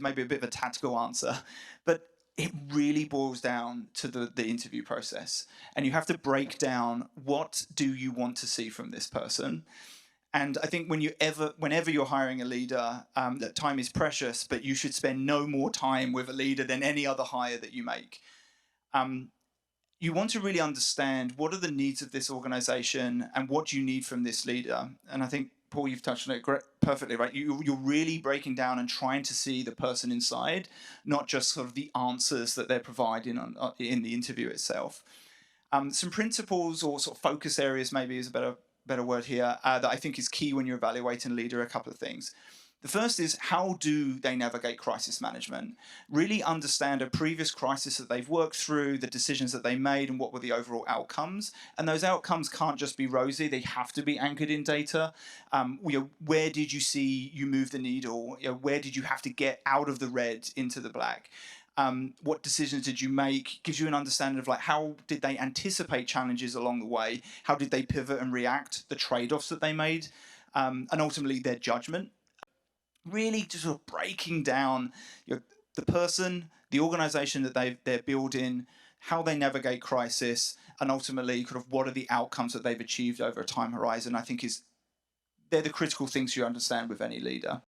maybe a bit of a tactical answer, but it really boils down to the interview process. And you have to break down, what do you want to see from this person? And I think whenever you're hiring a leader, that time is precious, but you should spend no more time with a leader than any other hire that you make. Um, you want to really understand, what are the needs of this organization and what do you need from this leader. And I think, Paul, you've touched on it perfectly, right? You're really breaking down and trying to see the person inside, not just sort of the answers that they're providing in the interview itself. Some principles or sort of focus areas, maybe is a better word here, that I think is key when you're evaluating a leader. A couple of things. The first is, how do they navigate crisis management? Really understand a previous crisis that they've worked through, the decisions that they made, and what were the overall outcomes. And those outcomes can't just be rosy, they have to be anchored in data. Where did you see you move the needle? Where did you have to get out of the red into the black? What decisions did you make? Gives you an understanding of, like, how did they anticipate challenges along the way? How did they pivot and react? The trade-offs that they made, and ultimately their judgment. Really just sort of breaking down, the person, the organization that they're building, how they navigate crisis, and ultimately kind of what are the outcomes that they've achieved over a time horizon. I think they're the critical things you understand with any leader.